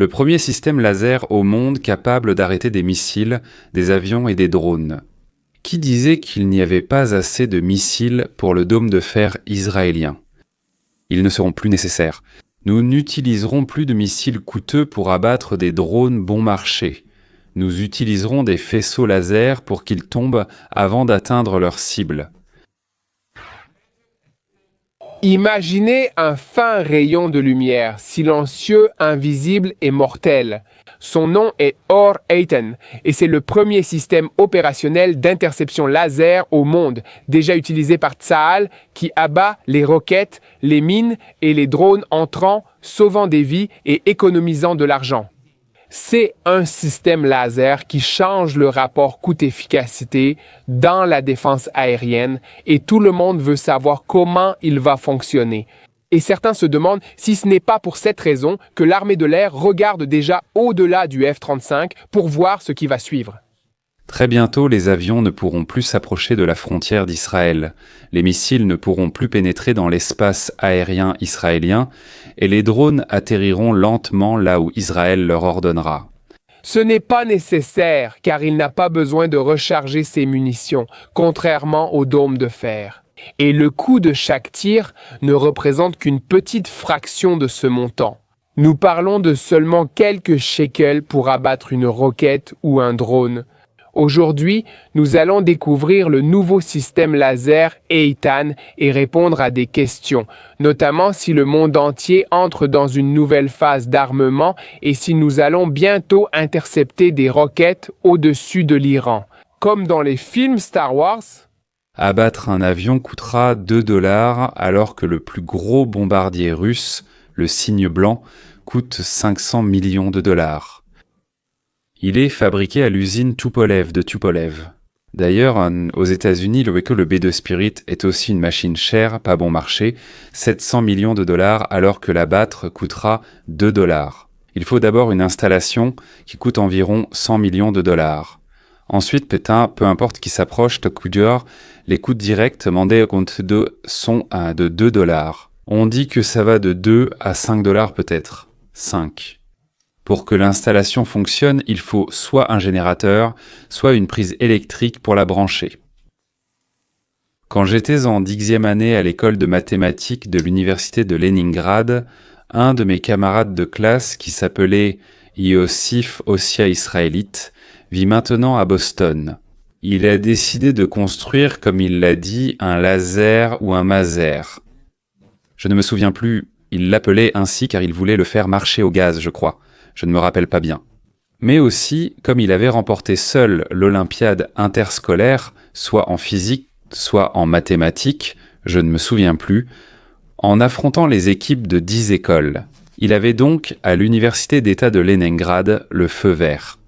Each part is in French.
Le premier système laser au monde capable d'arrêter des missiles, des avions et des drones. Qui disait qu'il n'y avait pas assez de missiles pour le dôme de fer israélien? Ils ne seront plus nécessaires. Nous n'utiliserons plus de missiles coûteux pour abattre des drones bon marché. Nous utiliserons des faisceaux laser pour qu'ils tombent avant d'atteindre leur cible. Imaginez un fin rayon de lumière, silencieux, invisible et mortel. Son nom est Or-Ayton et c'est le premier système opérationnel d'interception laser au monde, déjà utilisé par Tsahal, qui abat les roquettes, les mines et les drones entrant, sauvant des vies et économisant de l'argent. C'est un système laser qui change le rapport coût-efficacité dans la défense aérienne et tout le monde veut savoir comment il va fonctionner. Et certains se demandent si ce n'est pas pour cette raison que l'armée de l'air regarde déjà au-delà du F-35 pour voir ce qui va suivre. Très bientôt, les avions ne pourront plus s'approcher de la frontière d'Israël. Les missiles ne pourront plus pénétrer dans l'espace aérien israélien et les drones atterriront lentement là où Israël leur ordonnera. Ce n'est pas nécessaire car il n'a pas besoin de recharger ses munitions, contrairement au dôme de fer. Et le coût de chaque tir ne représente qu'une petite fraction de ce montant. Nous parlons de seulement quelques shekels pour abattre une roquette ou un drone. Aujourd'hui, nous allons découvrir le nouveau système laser Ayton et répondre à des questions, notamment si le monde entier entre dans une nouvelle phase d'armement et si nous allons bientôt intercepter des roquettes au-dessus de l'Iran. Comme dans les films Star Wars. Abattre un avion coûtera 2 $ alors que le plus gros bombardier russe, le Cygne blanc, coûte 500 millions de dollars. Il est fabriqué à l'usine Tupolev de Tupolev. D'ailleurs, aux États-Unis, le B2 Spirit est aussi une machine chère, pas bon marché, 700 millions de dollars alors que l'abattre coûtera 2 $. Il faut d'abord une installation qui coûte environ 100 millions de dollars. Ensuite, Pétain, peu importe qui s'approche, Tokudjor, les coûts directs mandés compte sont de 2 $. On dit que ça va de 2 à 5 $ peut-être. 5. Pour que l'installation fonctionne, il faut soit un générateur, soit une prise électrique pour la brancher. Quand j'étais en 10e année à l'école de mathématiques de l'université de Leningrad, un de mes camarades de classe, qui s'appelait Yossif Ossia Israélite, vit maintenant à Boston. Il a décidé de construire, comme il l'a dit, un laser ou un maser. Je ne me souviens plus, il l'appelait ainsi car il voulait le faire marcher au gaz, je crois. Je ne me rappelle pas bien. Mais aussi, comme il avait remporté seul l'Olympiade interscolaire, soit en physique, soit en mathématiques, je ne me souviens plus, en affrontant les équipes de 10 écoles. Il avait donc, à l'université d'État de Leningrad, le feu vert.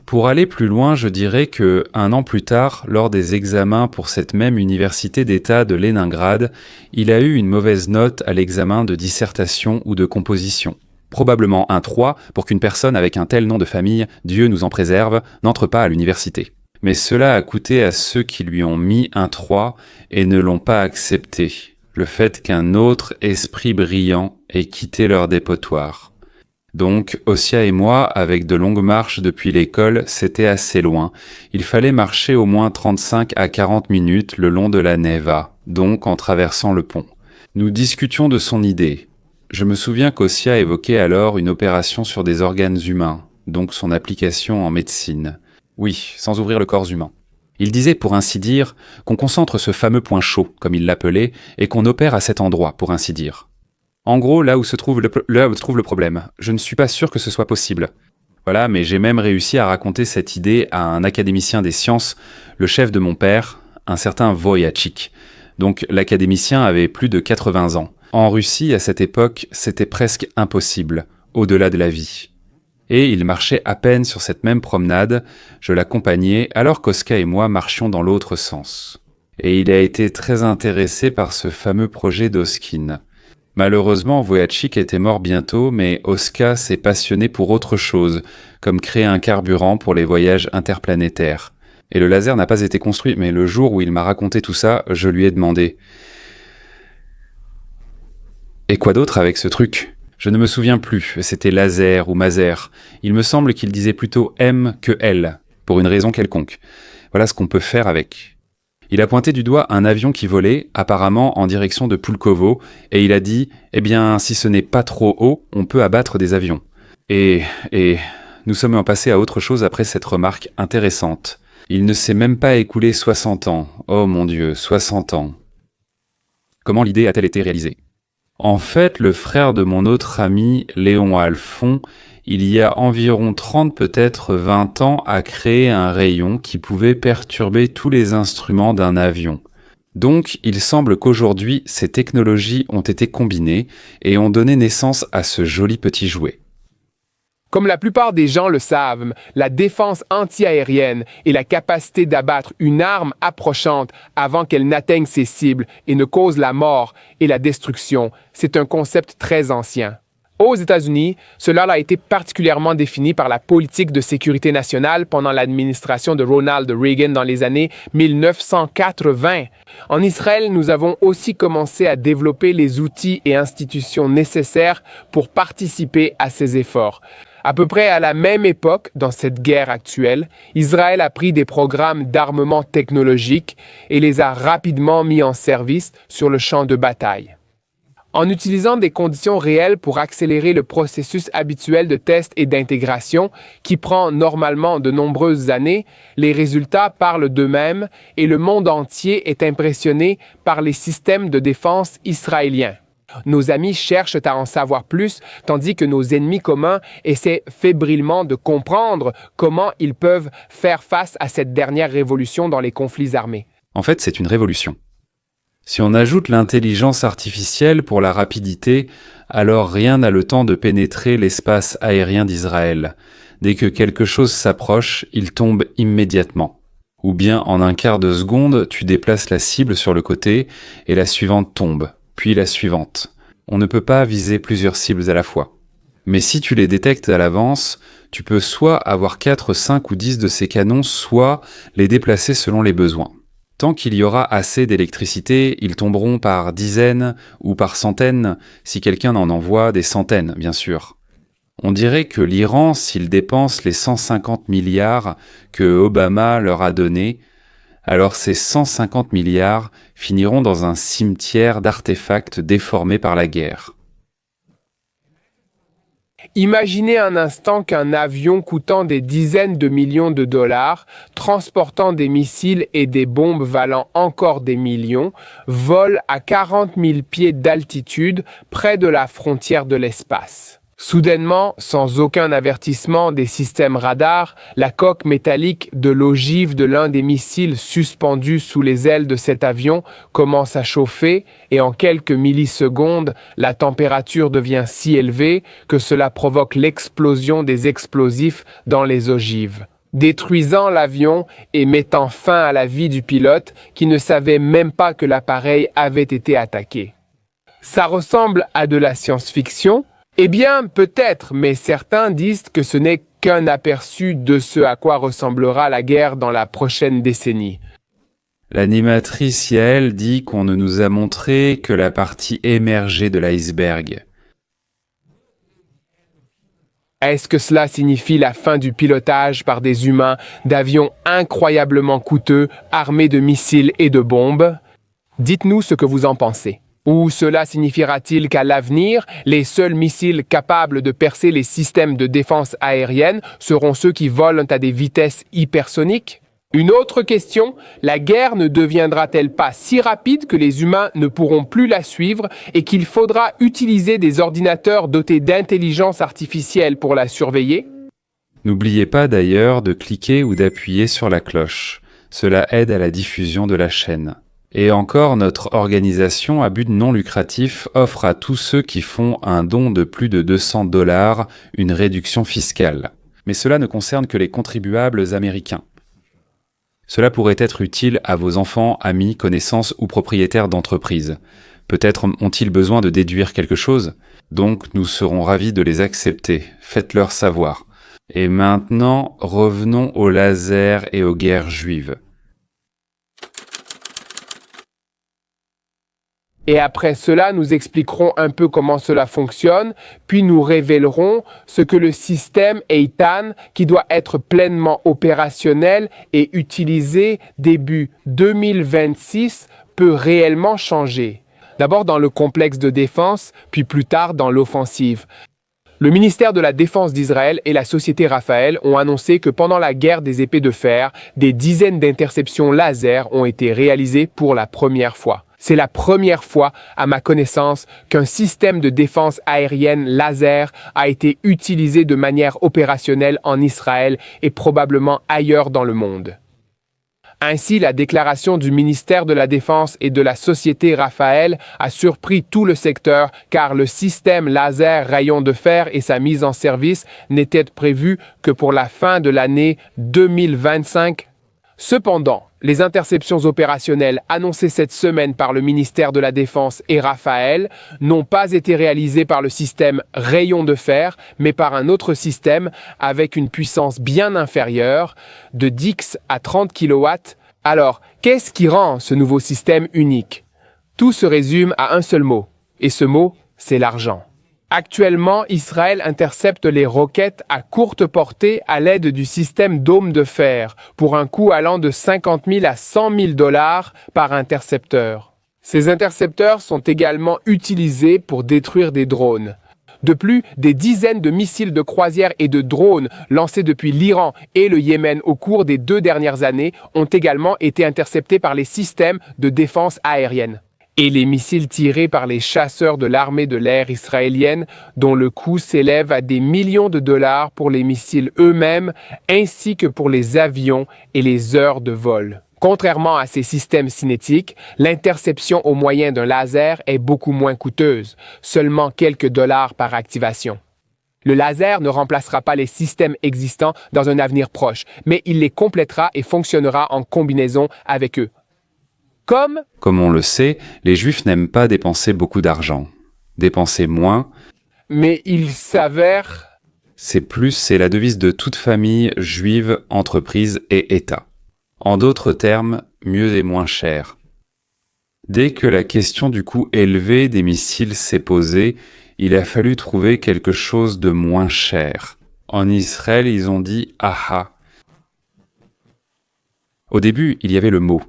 Pour aller plus loin, je dirais que, un an plus tard, lors des examens pour cette même université d'État de Leningrad, il a eu une mauvaise note à l'examen de dissertation ou de composition. Probablement un 3 pour qu'une personne avec un tel nom de famille, Dieu nous en préserve, n'entre pas à l'université. Mais cela a coûté à ceux qui lui ont mis un 3 et ne l'ont pas accepté, le fait qu'un autre esprit brillant ait quitté leur dépotoir. Donc, Ossia et moi, avec de longues marches depuis l'école, c'était assez loin. Il fallait marcher au moins 35 à 40 minutes le long de la Neva, donc en traversant le pont. Nous discutions de son idée. Je me souviens qu'Ossia évoquait alors une opération sur des organes humains, donc son application en médecine. Oui, sans ouvrir le corps humain. Il disait, pour ainsi dire, qu'on concentre ce fameux point chaud, comme il l'appelait, et qu'on opère à cet endroit, pour ainsi dire. En gros, là où se trouve le problème. Je ne suis pas sûr que ce soit possible. Voilà, mais j'ai même réussi à raconter cette idée à un académicien des sciences, le chef de mon père, un certain Voyachik. Donc l'académicien avait plus de 80 ans. En Russie, à cette époque, c'était presque impossible, au-delà de la vie. Et il marchait à peine sur cette même promenade, je l'accompagnais alors qu'Oska et moi marchions dans l'autre sens. Et il a été très intéressé par ce fameux projet d'Oskin. Malheureusement, Voyachik était mort bientôt, mais Oska s'est passionné pour autre chose, comme créer un carburant pour les voyages interplanétaires. Et le laser n'a pas été construit, mais le jour où il m'a raconté tout ça, je lui ai demandé « Et quoi d'autre avec ce truc ?» Je ne me souviens plus, c'était laser ou maser. Il me semble qu'il disait plutôt M que L, pour une raison quelconque. Voilà ce qu'on peut faire avec. Il a pointé du doigt un avion qui volait, apparemment en direction de Pulkovo, et il a dit « Eh bien, si ce n'est pas trop haut, on peut abattre des avions. » Et nous sommes passés à autre chose après cette remarque intéressante. Il ne s'est même pas écoulé 60 ans. Oh mon Dieu, 60 ans. Comment l'idée a-t-elle été réalisée ? En fait, le frère de mon autre ami, Léon Alphon, il y a environ 30, peut-être 20 ans, a créé un rayon qui pouvait perturber tous les instruments d'un avion. Donc, il semble qu'aujourd'hui, ces technologies ont été combinées et ont donné naissance à ce joli petit jouet. Comme la plupart des gens le savent, la défense antiaérienne est la capacité d'abattre une arme approchante avant qu'elle n'atteigne ses cibles et ne cause la mort et la destruction. C'est un concept très ancien. Aux États-Unis, cela a été particulièrement défini par la politique de sécurité nationale pendant l'administration de Ronald Reagan dans les années 1980. En Israël, nous avons aussi commencé à développer les outils et institutions nécessaires pour participer à ces efforts. À peu près à la même époque, dans cette guerre actuelle, Israël a pris des programmes d'armement technologique et les a rapidement mis en service sur le champ de bataille. En utilisant des conditions réelles pour accélérer le processus habituel de test et d'intégration, qui prend normalement de nombreuses années, les résultats parlent d'eux-mêmes et le monde entier est impressionné par les systèmes de défense israéliens. Nos amis cherchent à en savoir plus, tandis que nos ennemis communs essaient fébrilement de comprendre comment ils peuvent faire face à cette dernière révolution dans les conflits armés. En fait, c'est une révolution. Si on ajoute l'intelligence artificielle pour la rapidité, alors rien n'a le temps de pénétrer l'espace aérien d'Israël. Dès que quelque chose s'approche, il tombe immédiatement. Ou bien en un quart de seconde, tu déplaces la cible sur le côté et la suivante tombe. Puis la suivante. On ne peut pas viser plusieurs cibles à la fois. Mais si tu les détectes à l'avance, tu peux soit avoir 4, 5 ou 10 de ces canons, soit les déplacer selon les besoins. Tant qu'il y aura assez d'électricité, ils tomberont par dizaines ou par centaines, si quelqu'un en envoie des centaines, bien sûr. On dirait que l'Iran, s'il dépense les 150 milliards que Obama leur a donnés, alors ces 150 milliards finiront dans un cimetière d'artefacts déformés par la guerre. Imaginez un instant qu'un avion coûtant des dizaines de millions de dollars, transportant des missiles et des bombes valant encore des millions, vole à 40 000 pieds d'altitude près de la frontière de l'espace. Soudainement, sans aucun avertissement des systèmes radars, la coque métallique de l'ogive de l'un des missiles suspendus sous les ailes de cet avion commence à chauffer et en quelques millisecondes, la température devient si élevée que cela provoque l'explosion des explosifs dans les ogives, détruisant l'avion et mettant fin à la vie du pilote qui ne savait même pas que l'appareil avait été attaqué. Ça ressemble à de la science-fiction? Eh bien, peut-être, mais certains disent que ce n'est qu'un aperçu de ce à quoi ressemblera la guerre dans la prochaine décennie. L'animatrice Yael dit qu'on ne nous a montré que la partie émergée de l'iceberg. Est-ce que cela signifie la fin du pilotage par des humains d'avions incroyablement coûteux, armés de missiles et de bombes? Dites-nous ce que vous en pensez. Ou cela signifiera-t-il qu'à l'avenir, les seuls missiles capables de percer les systèmes de défense aérienne seront ceux qui volent à des vitesses hypersoniques? Une autre question, la guerre ne deviendra-t-elle pas si rapide que les humains ne pourront plus la suivre et qu'il faudra utiliser des ordinateurs dotés d'intelligence artificielle pour la surveiller? N'oubliez pas d'ailleurs de cliquer ou d'appuyer sur la cloche. Cela aide à la diffusion de la chaîne. Et encore, notre organisation à but non lucratif offre à tous ceux qui font un don de plus de 200 $ une réduction fiscale. Mais cela ne concerne que les contribuables américains. Cela pourrait être utile à vos enfants, amis, connaissances ou propriétaires d'entreprises. Peut-être ont-ils besoin de déduire quelque chose? Donc nous serons ravis de les accepter. Faites-leur savoir. Et maintenant, revenons au laser et aux guerres juives. Et après cela, nous expliquerons un peu comment cela fonctionne, puis nous révélerons ce que le système Eitan, qui doit être pleinement opérationnel et utilisé début 2026, peut réellement changer. D'abord dans le complexe de défense, puis plus tard dans l'offensive. Le ministère de la Défense d'Israël et la société Rafael ont annoncé que pendant la guerre des épées de fer, des dizaines d'interceptions laser ont été réalisées pour la première fois. C'est la première fois, à ma connaissance, qu'un système de défense aérienne laser a été utilisé de manière opérationnelle en Israël et probablement ailleurs dans le monde. Ainsi, la déclaration du ministère de la Défense et de la société Rafael a surpris tout le secteur car le système laser rayon de fer et sa mise en service n'étaient prévus que pour la fin de l'année 2025. Cependant, les interceptions opérationnelles annoncées cette semaine par le ministère de la Défense et Rafael n'ont pas été réalisées par le système rayon de fer, mais par un autre système avec une puissance bien inférieure, de 10 à 30 kW. Alors, qu'est-ce qui rend ce nouveau système unique? Tout se résume à un seul mot, et ce mot, c'est l'argent. Actuellement, Israël intercepte les roquettes à courte portée à l'aide du système dôme de fer, pour un coût allant de 50 000 à 100 000 dollars par intercepteur. Ces intercepteurs sont également utilisés pour détruire des drones. De plus, des dizaines de missiles de croisière et de drones lancés depuis l'Iran et le Yémen au cours des 2 dernières années ont également été interceptés par les systèmes de défense aérienne. Et les missiles tirés par les chasseurs de l'armée de l'air israélienne, dont le coût s'élève à des millions de dollars pour les missiles eux-mêmes, ainsi que pour les avions et les heures de vol. Contrairement à ces systèmes cinétiques, l'interception au moyen d'un laser est beaucoup moins coûteuse, seulement quelques dollars par activation. Le laser ne remplacera pas les systèmes existants dans un avenir proche, mais il les complétera et fonctionnera en combinaison avec eux. Comme on le sait, les Juifs n'aiment pas dépenser beaucoup d'argent. Dépenser moins, mais il s'avère... c'est la devise de toute famille juive, entreprise et État. En d'autres termes, mieux et moins cher. Dès que la question du coût élevé des missiles s'est posée, il a fallu trouver quelque chose de moins cher. En Israël, ils ont dit « aha ». Au début, il y avait le mot.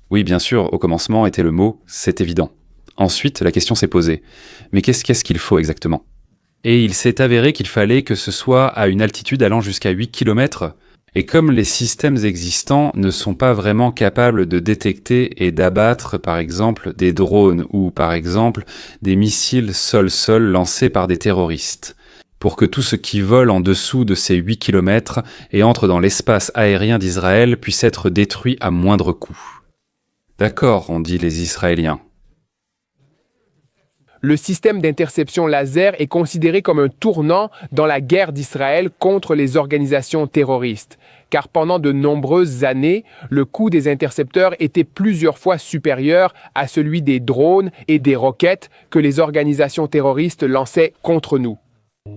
Oui, bien sûr, au commencement était le mot, c'est évident. Ensuite, la question s'est posée. Mais qu'est-ce qu'il faut exactement? Et il s'est avéré qu'il fallait que ce soit à une altitude allant jusqu'à 8 km. Et comme les systèmes existants ne sont pas vraiment capables de détecter et d'abattre, par exemple, des drones ou, par exemple, des missiles sol-sol lancés par des terroristes, pour que tout ce qui vole en dessous de ces 8 km et entre dans l'espace aérien d'Israël puisse être détruit à moindre coût. D'accord, ont dit les Israéliens. Le système d'interception laser est considéré comme un tournant dans la guerre d'Israël contre les organisations terroristes, car pendant de nombreuses années, le coût des intercepteurs était plusieurs fois supérieur à celui des drones et des roquettes que les organisations terroristes lançaient contre nous.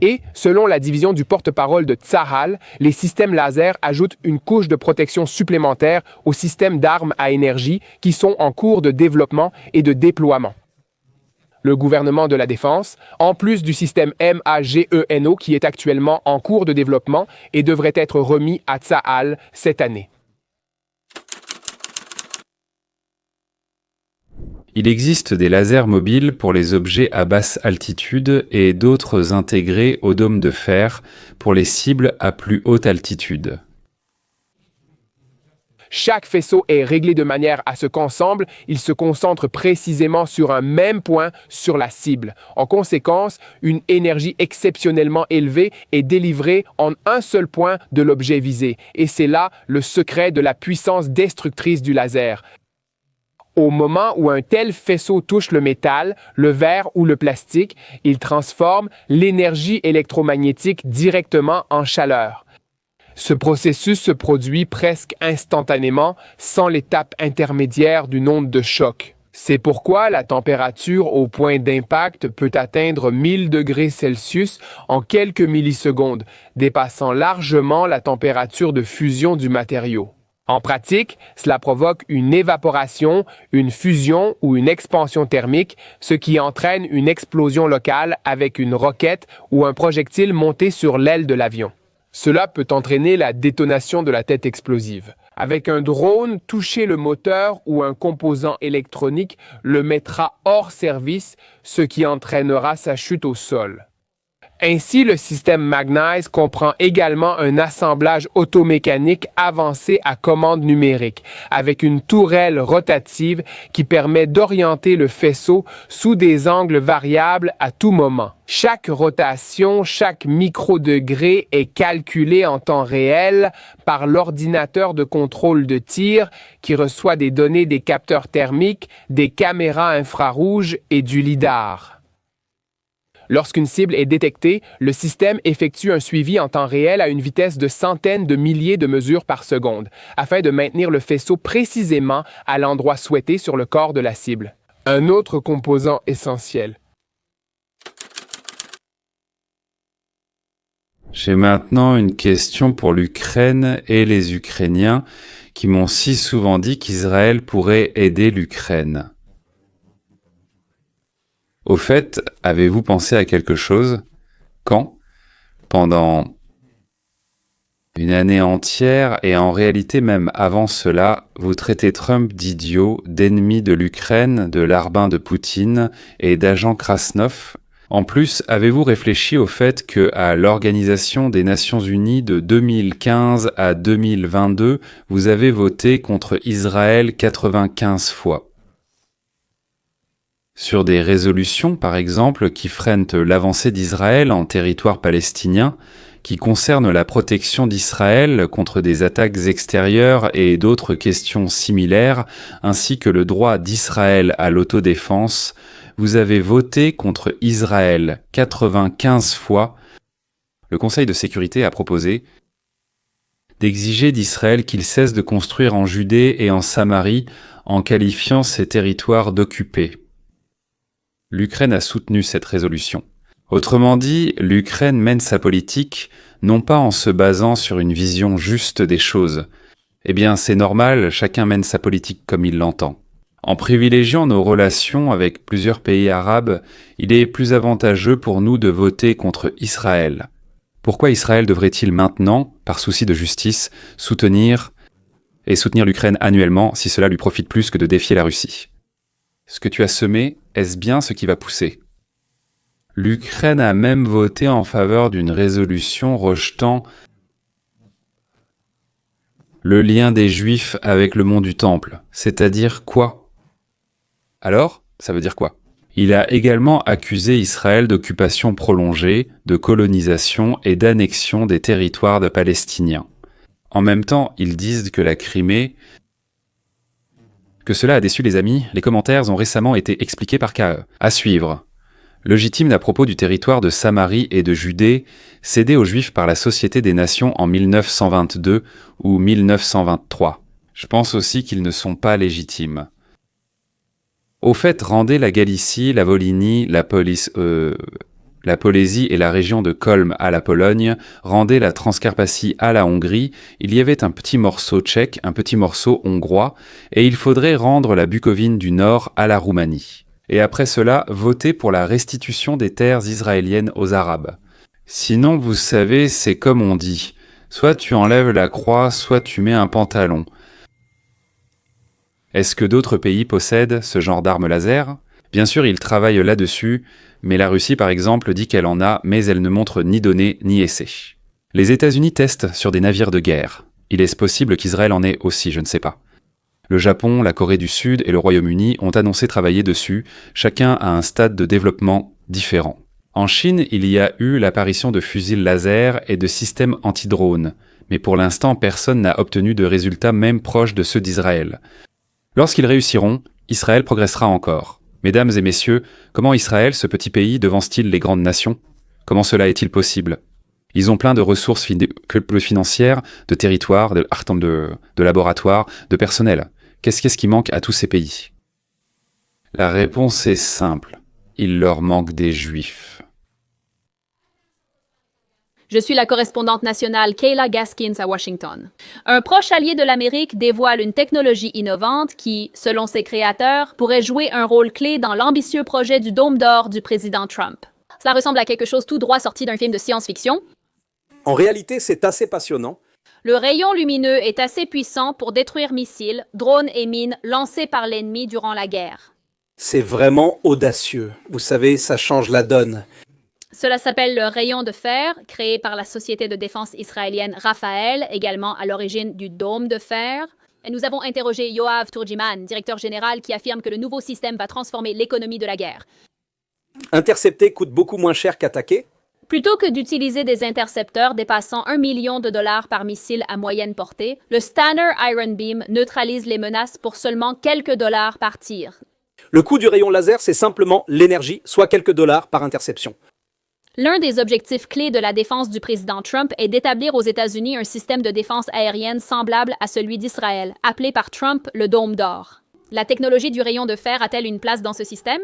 Et, selon la division du porte-parole de Tzahal, les systèmes laser ajoutent une couche de protection supplémentaire aux systèmes d'armes à énergie qui sont en cours de développement et de déploiement. Le gouvernement de la Défense, en plus du système MAGENO qui est actuellement en cours de développement et devrait être remis à Tzahal cette année. Il existe des lasers mobiles pour les objets à basse altitude et d'autres intégrés au dôme de fer pour les cibles à plus haute altitude. Chaque faisceau est réglé de manière à ce qu'ensemble, ils se concentrent précisément sur un même point sur la cible. En conséquence, une énergie exceptionnellement élevée est délivrée en un seul point de l'objet visé. Et c'est là le secret de la puissance destructrice du laser. Au moment où un tel faisceau touche le métal, le verre ou le plastique, il transforme l'énergie électromagnétique directement en chaleur. Ce processus se produit presque instantanément, sans l'étape intermédiaire d'une onde de choc. C'est pourquoi la température au point d'impact peut atteindre 1000 degrés Celsius en quelques millisecondes, dépassant largement la température de fusion du matériau. En pratique, cela provoque une évaporation, une fusion ou une expansion thermique, ce qui entraîne une explosion locale avec une roquette ou un projectile monté sur l'aile de l'avion. Cela peut entraîner la détonation de la tête explosive. Avec un drone, toucher le moteur ou un composant électronique le mettra hors service, ce qui entraînera sa chute au sol. Ainsi, le système Magnize comprend également un assemblage automécanique avancé à commande numérique, avec une tourelle rotative qui permet d'orienter le faisceau sous des angles variables à tout moment. Chaque rotation, chaque microdegré est calculé en temps réel par l'ordinateur de contrôle de tir qui reçoit des données des capteurs thermiques, des caméras infrarouges et du lidar. Lorsqu'une cible est détectée, le système effectue un suivi en temps réel à une vitesse de centaines de milliers de mesures par seconde, afin de maintenir le faisceau précisément à l'endroit souhaité sur le corps de la cible. Un autre composant essentiel. J'ai maintenant une question pour l'Ukraine et les Ukrainiens qui m'ont si souvent dit qu'Israël pourrait aider l'Ukraine. Au fait, avez-vous pensé à quelque chose? Quand? Pendant une année entière, et en réalité même avant cela, vous traitez Trump d'idiot, d'ennemi de l'Ukraine, de larbin de Poutine et d'agent Krasnov. En plus, avez-vous réfléchi au fait que, à l'Organisation des Nations Unies de 2015 à 2022, vous avez voté contre Israël 95 fois? Sur des résolutions, par exemple, qui freinent l'avancée d'Israël en territoire palestinien, qui concernent la protection d'Israël contre des attaques extérieures et d'autres questions similaires, ainsi que le droit d'Israël à l'autodéfense, vous avez voté contre Israël 95 fois. Le Conseil de sécurité a proposé d'exiger d'Israël qu'il cesse de construire en Judée et en Samarie en qualifiant ces territoires d'occupés. L'Ukraine a soutenu cette résolution. Autrement dit, l'Ukraine mène sa politique non pas en se basant sur une vision juste des choses. Eh bien, c'est normal, chacun mène sa politique comme il l'entend. En privilégiant nos relations avec plusieurs pays arabes, il est plus avantageux pour nous de voter contre Israël. Pourquoi Israël devrait-il maintenant, par souci de justice, soutenir l'Ukraine annuellement si cela lui profite plus que de défier la Russie? Ce que tu as semé, est-ce bien ce qui va pousser? L'Ukraine a même voté en faveur d'une résolution rejetant le lien des Juifs avec le mont du Temple. C'est-à-dire quoi? Alors, ça veut dire quoi? Il a également accusé Israël d'occupation prolongée, de colonisation et d'annexion des territoires de Palestiniens. En même temps, ils disent que la Crimée... Que cela a déçu les amis, les commentaires ont récemment été expliqués par KE. À suivre. Légitime à propos du territoire de Samarie et de Judée, cédé aux Juifs par la Société des Nations en 1922 ou 1923. Je pense aussi qu'ils ne sont pas légitimes. Au fait, rendez la Galicie, la Volhynie, la Polésie et la région de Kolm à la Pologne, rendez la Transcarpathie à la Hongrie, il y avait un petit morceau tchèque, un petit morceau hongrois, et il faudrait rendre la Bucovine du Nord à la Roumanie. Et après cela, voter pour la restitution des terres israéliennes aux Arabes. Sinon, vous savez, c'est comme on dit, soit tu enlèves la croix, soit tu mets un pantalon. Est-ce que d'autres pays possèdent ce genre d'armes laser? Bien sûr, ils travaillent là-dessus, mais la Russie, par exemple, dit qu'elle en a, mais elle ne montre ni données ni essais. Les États-Unis testent sur des navires de guerre. Il est possible qu'Israël en ait aussi, je ne sais pas. Le Japon, la Corée du Sud et le Royaume-Uni ont annoncé travailler dessus, chacun à un stade de développement différent. En Chine, il y a eu l'apparition de fusils laser et de systèmes anti-drones, mais pour l'instant, personne n'a obtenu de résultats même proches de ceux d'Israël. Lorsqu'ils réussiront, Israël progressera encore. Mesdames et messieurs, comment Israël, ce petit pays, devance-t-il les grandes nations? Comment cela est-il possible? Ils ont plein de ressources financières, de territoires, de laboratoires, de personnel. Qu'est-ce qui manque à tous ces pays? La réponse est simple. Il leur manque des Juifs. Je suis la correspondante nationale Kayla Gaskins à Washington. Un proche allié de l'Amérique dévoile une technologie innovante qui, selon ses créateurs, pourrait jouer un rôle clé dans l'ambitieux projet du Dôme d'or du président Trump. Cela ressemble à quelque chose tout droit sorti d'un film de science-fiction. En réalité, c'est assez passionnant. Le rayon lumineux est assez puissant pour détruire missiles, drones et mines lancés par l'ennemi durant la guerre. C'est vraiment audacieux. Vous savez, ça change la donne. Cela s'appelle le rayon de fer, créé par la société de défense israélienne Rafael, également à l'origine du dôme de fer. Et nous avons interrogé Yoav Turjiman, directeur général, qui affirme que le nouveau système va transformer l'économie de la guerre. Intercepter coûte beaucoup moins cher qu'attaquer. Plutôt que d'utiliser des intercepteurs dépassant $1 million par missile à moyenne portée, le Stanner Iron Beam neutralise les menaces pour seulement quelques dollars par tir. Le coût du rayon laser, c'est simplement l'énergie, soit quelques dollars par interception. L'un des objectifs clés de la défense du président Trump est d'établir aux États-Unis un système de défense aérienne semblable à celui d'Israël, appelé par Trump le Dôme d'or. La technologie du rayon de fer a-t-elle une place dans ce système?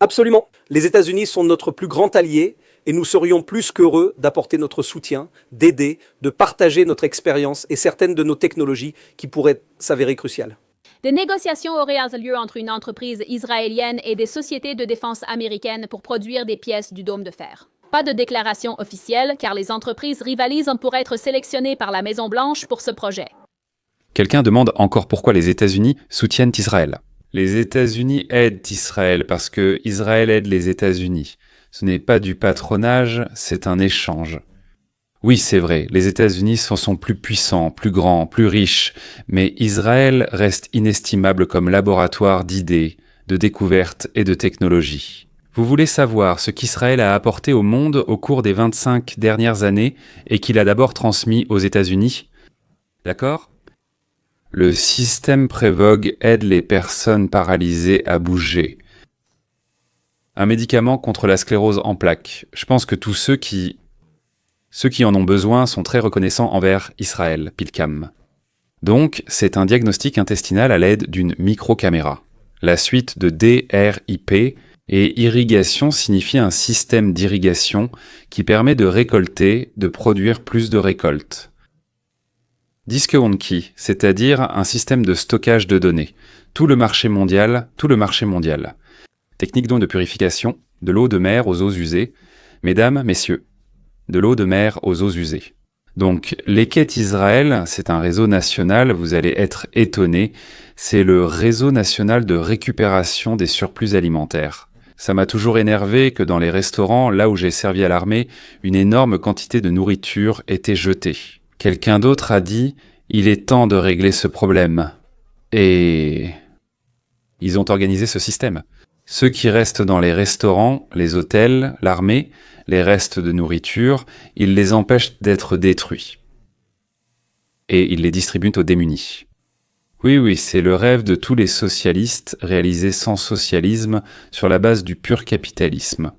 Absolument. Les États-Unis sont notre plus grand allié et nous serions plus qu'heureux d'apporter notre soutien, d'aider, de partager notre expérience et certaines de nos technologies qui pourraient s'avérer cruciales. Des négociations auraient lieu entre une entreprise israélienne et des sociétés de défense américaines pour produire des pièces du dôme de fer. Pas de déclaration officielle, car les entreprises rivalisent pour être sélectionnées par la Maison-Blanche pour ce projet. Quelqu'un demande encore pourquoi les États-Unis soutiennent Israël. Les États-Unis aident Israël parce que Israël aide les États-Unis. Ce n'est pas du patronage, c'est un échange. Oui, c'est vrai, les États-Unis sont plus puissants, plus grands, plus riches, mais Israël reste inestimable comme laboratoire d'idées, de découvertes et de technologies. Vous voulez savoir ce qu'Israël a apporté au monde au cours des 25 dernières années et qu'il a d'abord transmis aux États-Unis? D'accord? Le système Prevogue aide les personnes paralysées à bouger. Un médicament contre la sclérose en plaques. Je pense que tous ceux qui en ont besoin sont très reconnaissants envers Israël, Pilcam. Donc, c'est un diagnostic intestinal à l'aide d'une microcaméra. La suite de DRIP et irrigation signifie un système d'irrigation qui permet de récolter, de produire plus de récoltes. Disk on Key, c'est-à-dire un système de stockage de données. Tout le marché mondial. Technique donc de purification, de l'eau de mer aux eaux usées. Mesdames, messieurs, de l'eau de mer aux eaux usées. Donc, l'Eket Israël, c'est un réseau national, vous allez être étonnés, c'est le réseau national de récupération des surplus alimentaires. Ça m'a toujours énervé que dans les restaurants, là où j'ai servi à l'armée, une énorme quantité de nourriture était jetée. Quelqu'un d'autre a dit « Il est temps de régler ce problème ». Et ils ont organisé ce système. Ceux qui restent dans les restaurants, les hôtels, l'armée, les restes de nourriture, ils les empêchent d'être détruits. Et ils les distribuent aux démunis. Oui, c'est le rêve de tous les socialistes réalisé sans socialisme sur la base du pur capitalisme.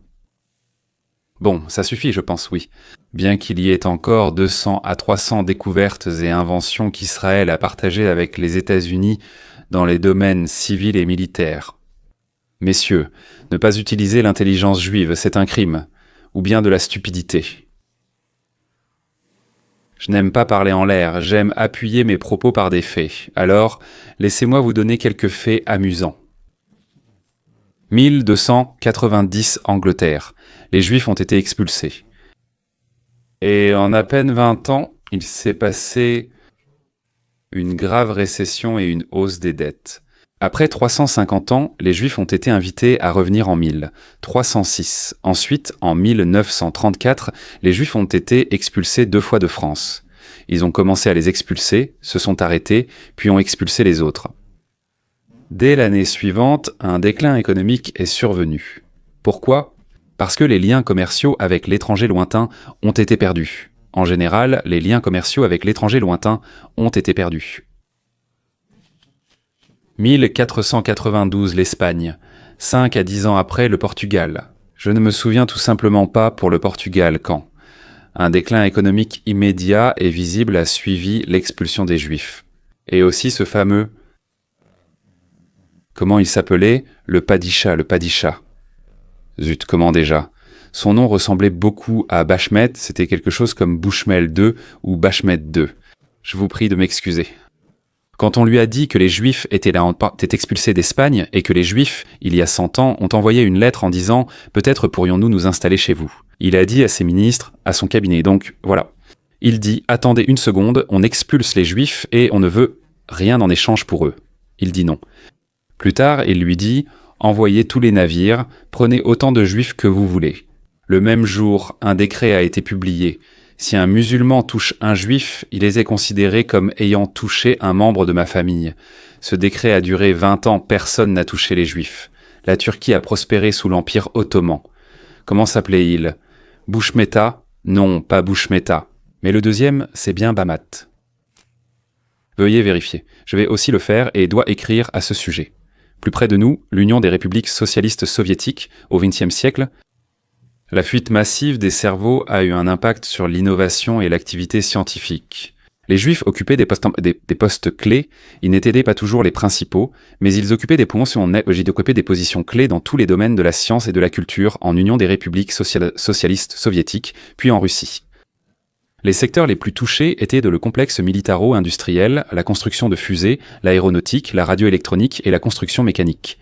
Bon, ça suffit, je pense, oui. Bien qu'il y ait encore 200 à 300 découvertes et inventions qu'Israël a partagées avec les États-Unis dans les domaines civils et militaires. Messieurs, ne pas utiliser l'intelligence juive, c'est un crime, ou bien de la stupidité. Je n'aime pas parler en l'air, j'aime appuyer mes propos par des faits. Alors, laissez-moi vous donner quelques faits amusants. 1290 Angleterre. Les Juifs ont été expulsés. Et en à peine 20 ans, il s'est passé une grave récession et une hausse des dettes. Après 350 ans, les Juifs ont été invités à revenir en 1306. Ensuite, en 1934, les Juifs ont été expulsés 2 fois de France. Ils ont commencé à les expulser, se sont arrêtés, puis ont expulsé les autres. Dès l'année suivante, un déclin économique est survenu. Pourquoi? Parce que les liens commerciaux avec l'étranger lointain ont été perdus. En général, les liens commerciaux avec l'étranger lointain ont été perdus. 1492 l'Espagne, 5 à 10 ans après le Portugal. Je ne me souviens tout simplement pas pour le Portugal quand. Un déclin économique immédiat et visible a suivi l'expulsion des Juifs. Et aussi ce fameux... Comment il s'appelait? Le Padisha. Zut, comment déjà? Son nom ressemblait beaucoup à Bashmet, c'était quelque chose comme Bushmel II ou Bashmet II. Je vous prie de m'excuser. Quand on lui a dit que les Juifs étaient expulsés d'Espagne et que les Juifs, il y a 100 ans, ont envoyé une lettre en disant « Peut-être pourrions-nous nous installer chez vous ». Il a dit à ses ministres, à son cabinet, donc voilà. Il dit « Attendez une seconde, on expulse les Juifs et on ne veut rien en échange pour eux ». Il dit non. Plus tard, il lui dit « Envoyez tous les navires, prenez autant de Juifs que vous voulez ». Le même jour, un décret a été publié. Si un musulman touche un juif, il est considéré comme ayant touché un membre de ma famille. Ce décret a duré 20 ans, personne n'a touché les juifs. La Turquie a prospéré sous l'Empire ottoman. Comment s'appelait-il? Bouchmeta? Non, pas Bouchmeta. Mais le deuxième, c'est bien Bamat. Veuillez vérifier. Je vais aussi le faire et dois écrire à ce sujet. Plus près de nous, l'Union des républiques socialistes soviétiques, au XXe siècle, la fuite massive des cerveaux a eu un impact sur l'innovation et l'activité scientifique. Les Juifs occupaient des postes clés, ils n'étaient pas toujours les principaux, mais ils occupaient des positions clés dans tous les domaines de la science et de la culture en Union des républiques socialistes soviétiques, puis en Russie. Les secteurs les plus touchés étaient le complexe militaro-industriel, la construction de fusées, l'aéronautique, la radioélectronique et la construction mécanique.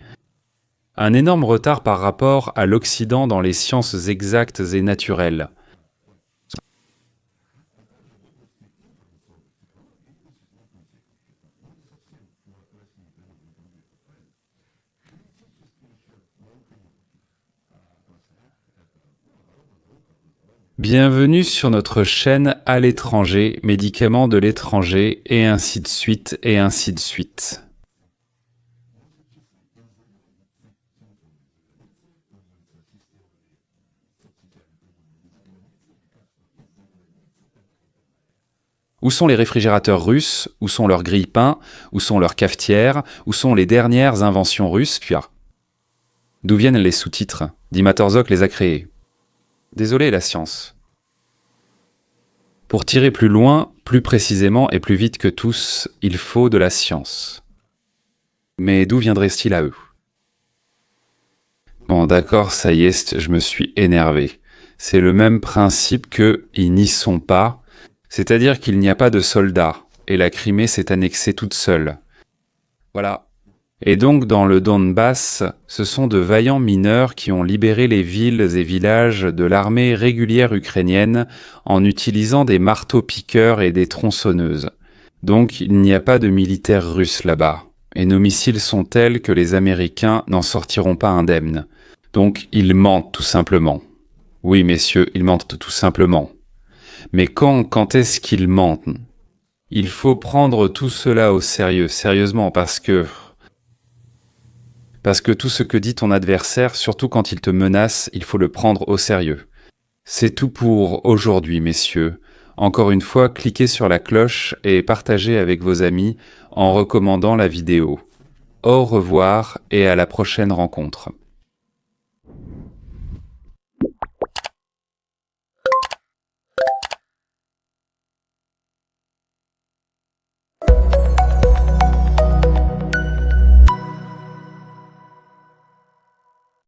Un énorme retard par rapport à l'Occident dans les sciences exactes et naturelles. Bienvenue sur notre chaîne à l'étranger, médicaments de l'étranger, et ainsi de suite, et ainsi de suite. Où sont les réfrigérateurs russes? Où sont leurs grille-pains? Où sont leurs cafetières? Où sont les dernières inventions russes? D'où viennent les sous-titres? Dimatorzok les a créés. Désolé la science. Pour tirer plus loin, plus précisément et plus vite que tous, il faut de la science. Mais d'où viendrait-il à eux? Bon d'accord, ça y est, je me suis énervé. C'est le même principe que « ils n'y sont pas », c'est-à-dire qu'il n'y a pas de soldats, et la Crimée s'est annexée toute seule. Voilà. Et donc dans le Donbass, ce sont de vaillants mineurs qui ont libéré les villes et villages de l'armée régulière ukrainienne en utilisant des marteaux-piqueurs et des tronçonneuses. Donc il n'y a pas de militaires russes là-bas, et nos missiles sont tels que les Américains n'en sortiront pas indemnes. Donc ils mentent tout simplement. Oui messieurs, ils mentent tout simplement. Mais quand est-ce qu'ils mentent? Il faut prendre tout cela au sérieux, sérieusement, parce que tout ce que dit ton adversaire, surtout quand il te menace, il faut le prendre au sérieux. C'est tout pour aujourd'hui, messieurs. Encore une fois, cliquez sur la cloche et partagez avec vos amis en recommandant la vidéo. Au revoir et à la prochaine rencontre.